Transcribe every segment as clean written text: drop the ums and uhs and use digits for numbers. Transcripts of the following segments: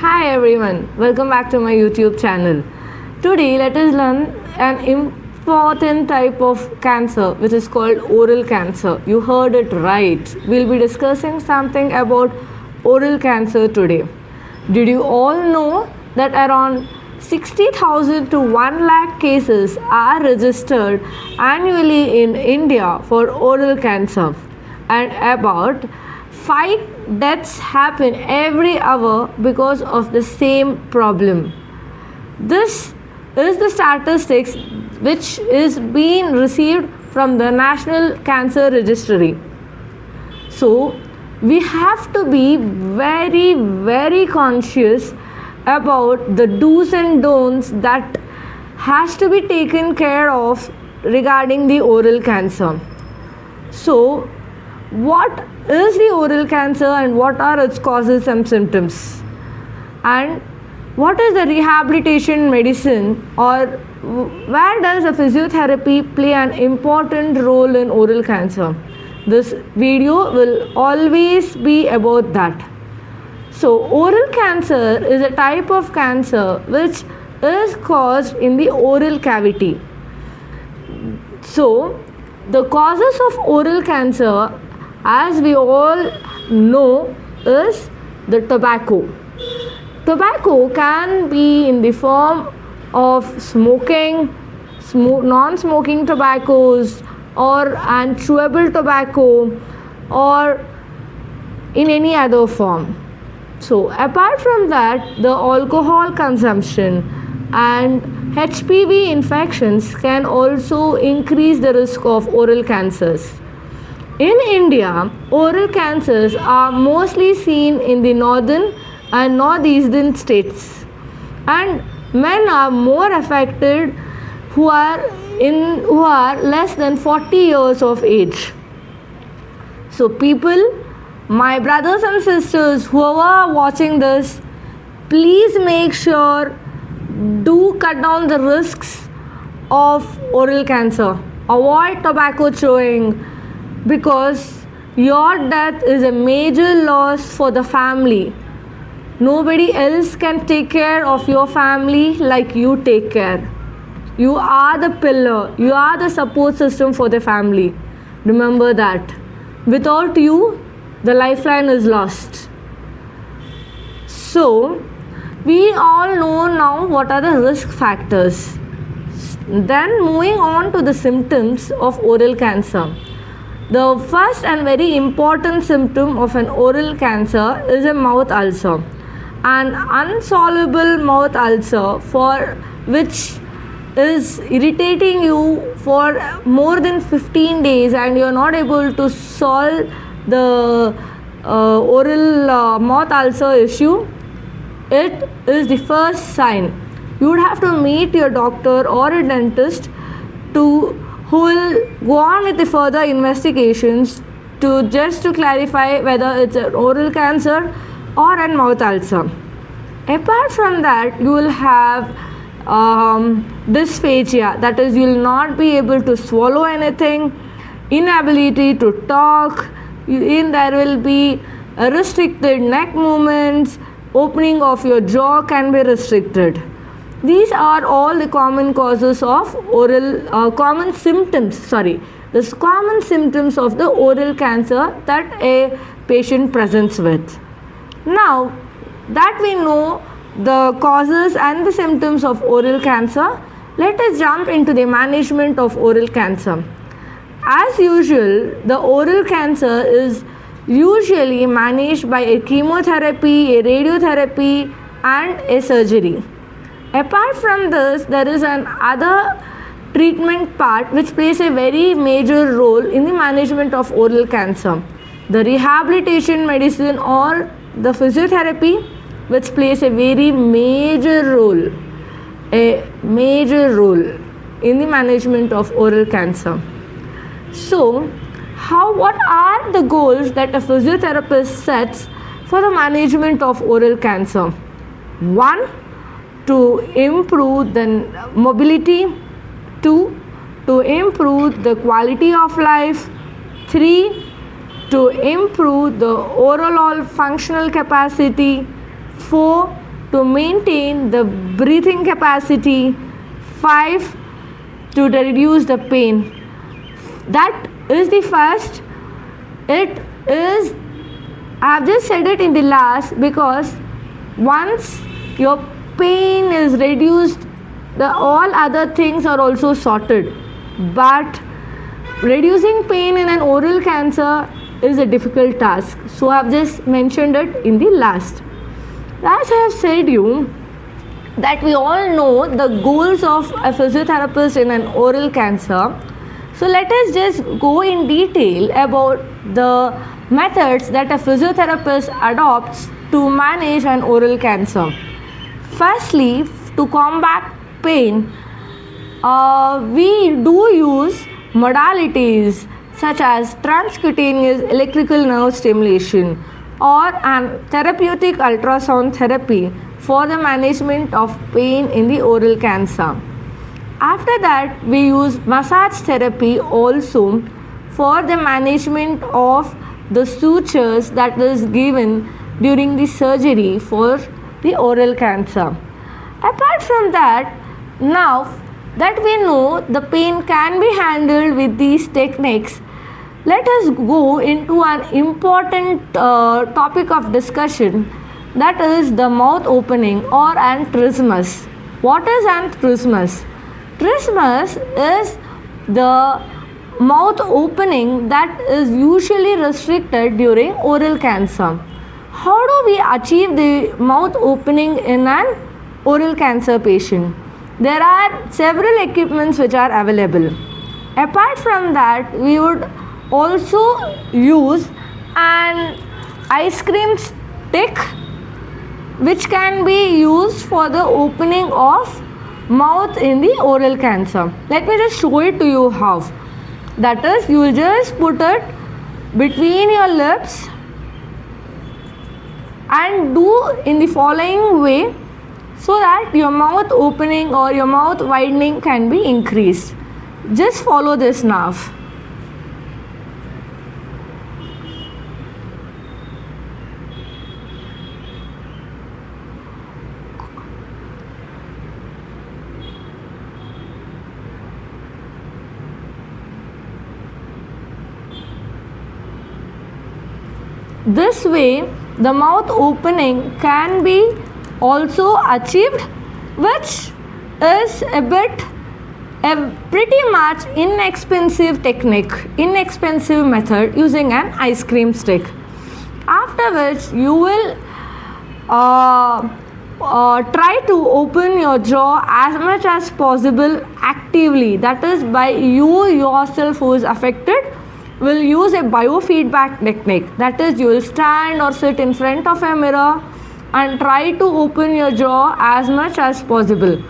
Hi everyone, welcome back to my YouTube channel. Today let us learn an important type of cancer which is called oral cancer. You heard it right. We'll be discussing something about oral cancer today. Did you all know that around 60,000 to 1 lakh cases are registered annually in India for oral cancer and about 5 deaths happen every hour because of the same problem. This is the statistics which is being received from the National Cancer Registry. So we have to be very conscious about the do's and don'ts that has to be taken care of regarding the oral cancer. So what is the oral cancer and what are its causes and symptoms? And what is the rehabilitation medicine or where does a physiotherapy play an important role in oral cancer? This video will always be about that. So oral cancer is a type of cancer which is caused in the oral cavity. So the causes of oral cancer, as we all know, is the tobacco. Tobacco can be in the form of smoking, non-smoking tobaccos or and chewable tobacco or in any other form. So apart from that, the alcohol consumption and HPV infections can also increase the risk of oral cancers. In India, oral cancers are mostly seen in the northern and northeastern states, and men are more affected who are less than 40 years of age. So people, my brothers and sisters, whoever are watching this, please make sure do cut down the risks of oral cancer. Avoid tobacco chewing, because your death is a major loss for the family. Nobody else can take care of your family like you take care. You are the pillar, you are the support system for the family. Remember that. Without you, the lifeline is lost. So, we all know now what are the risk factors. Then moving on to the symptoms of oral cancer. The first and very important symptom of an oral cancer is a mouth ulcer. An unsolvable mouth ulcer for which is irritating you for more than 15 days and you are not able to solve the oral mouth ulcer issue, it is the first sign. You would have to meet your doctor or a dentist who will go on with the further investigations to clarify whether it's an oral cancer or a mouth ulcer. Apart from that, you will have dysphagia, that is, you will not be able to swallow anything, inability to talk, there will be restricted neck movements, opening of your jaw can be restricted. These are all the common causes of common symptoms of the oral cancer that a patient presents with. Now that we know the causes and the symptoms of oral cancer, let us jump into the management of oral cancer. As usual, the oral cancer is usually managed by a chemotherapy, a radiotherapy and a surgery. Apart from this, there is another treatment part which plays a very major role in the management of oral cancer. The rehabilitation medicine or the physiotherapy, which plays a very major role in the management of oral cancer. So, what are the goals that a physiotherapist sets for the management of oral cancer? 1. To improve the mobility. 2. To improve the quality of life. 3. To improve the overall functional capacity. 4. to maintain the breathing capacity, 5 to reduce the pain. That is the first. It is, I have just said it in the last because once your pain is reduced, the all other things are also sorted. But reducing pain in an oral cancer is a difficult task. So I have just mentioned it in the last. As I have said you that we all know the goals of a physiotherapist in an oral cancer. So let us just go in detail about the methods that a physiotherapist adopts to manage an oral cancer. Firstly, to combat pain, we do use modalities such as transcutaneous electrical nerve stimulation or an therapeutic ultrasound therapy for the management of pain in the oral cancer. After that, we use massage therapy also for the management of the sutures that is given during the surgery for the oral cancer. Apart from that, now that we know the pain can be handled with these techniques, let us go into an important topic of discussion, that is the mouth opening or an trismus. What is an trismus? Trismus is the mouth opening that is usually restricted during oral cancer. How do we achieve the mouth opening in an oral cancer patient? There are several equipments which are available. Apart from that, we would also use an ice cream stick which can be used for the opening of mouth in the oral cancer. Let me just show it to you how. That is, you will just put it between your lips and do in the following way so that your mouth opening or your mouth widening can be increased. Just follow this now. This way, the mouth opening can be also achieved, which is a pretty much inexpensive technique, inexpensive method using an ice cream stick. After which you will try to open your jaw as much as possible actively. That is, by you yourself who is affected will use a biofeedback technique. That is, you will stand or sit in front of a mirror and try to open your jaw as much as possible.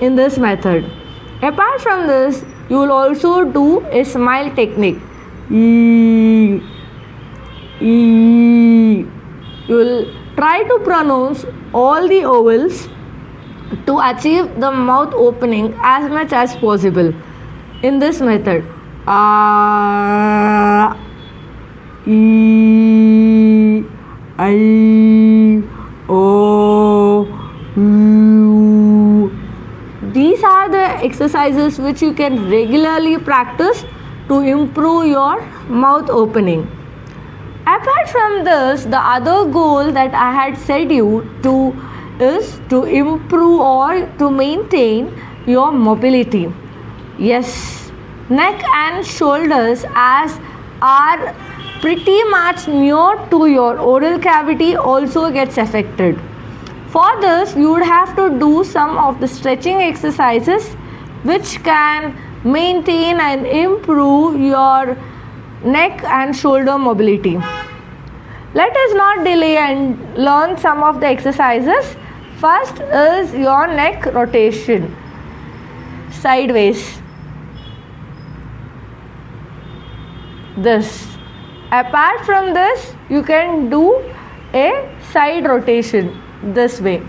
In this method. Apart from this, you will also do a smile technique. You will try to pronounce all the vowels to achieve the mouth opening as much as possible in this method. E, I, O, U. These are the exercises which you can regularly practice to improve your mouth opening. Apart from this, the other goal that I had said you to is to improve or to maintain your mobility. Yes, neck and shoulders as are pretty much near to your oral cavity also gets affected. For this, you would have to do some of the stretching exercises which can maintain and improve your neck and shoulder mobility. Let us not delay and learn some of the exercises. First is your neck rotation, sideways. This. Apart from this, you can do a side rotation this way.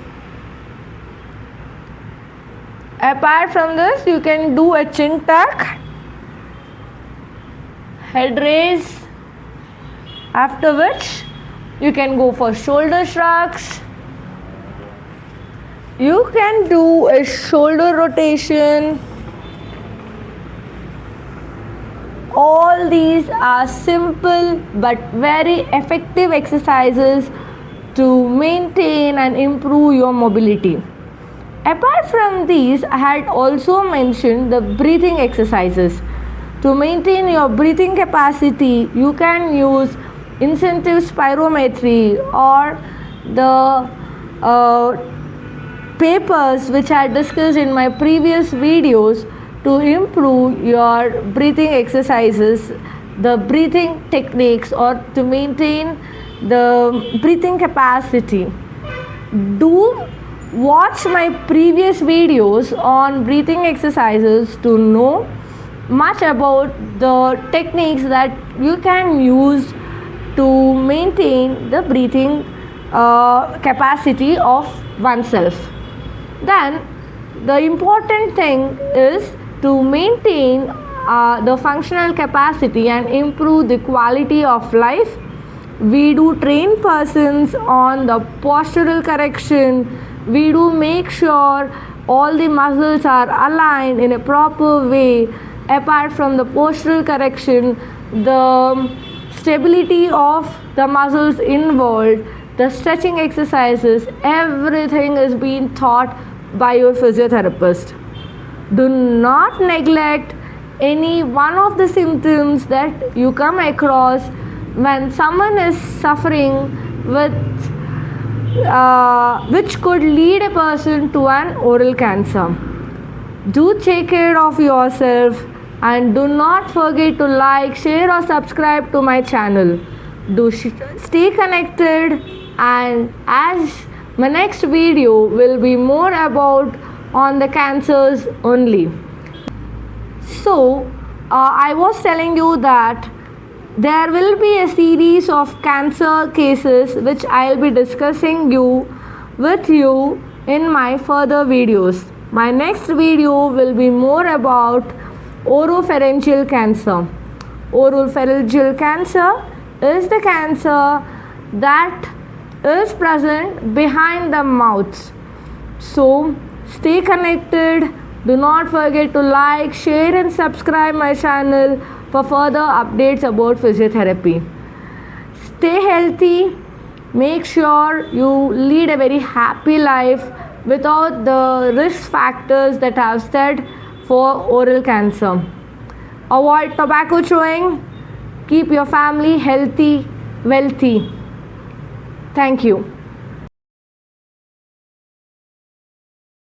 Apart from this, you can do a chin tuck, head raise, after which You can go for shoulder shrugs. You can do a shoulder rotation. All these are simple but very effective exercises to maintain and improve your mobility. Apart from these, I had also mentioned the breathing exercises. To maintain your breathing capacity, you can use incentive spirometry or the papers which I discussed in my previous videos to improve your breathing exercises, the breathing techniques, or to maintain the breathing capacity. Do watch my previous videos on breathing exercises to know much about the techniques that you can use to maintain the breathing capacity of oneself. Then the important thing is to maintain the functional capacity and improve the quality of life. We do train persons on the postural correction. We do make sure all the muscles are aligned in a proper way. Apart from the postural correction, the stability of the muscles involved, the stretching exercises, everything is being taught by your physiotherapist. Do not neglect any one of the symptoms that you come across when someone is suffering with which could lead a person to an oral cancer. Do take care of yourself and do not forget to like, share or subscribe to my channel. Do stay connected, and as my next video will be more about on the cancers only. So I was telling you that there will be a series of cancer cases which I will be discussing with you in my further videos. My next video will be more about oropharyngeal cancer. Oropharyngeal cancer is the cancer that is present behind the mouth. So stay connected. Do not forget to like, share and subscribe my channel for further updates about physiotherapy. Stay healthy. Make sure you lead a very happy life without the risk factors that I have said for oral cancer. Avoid tobacco chewing. Keep your family healthy, wealthy. Thank you.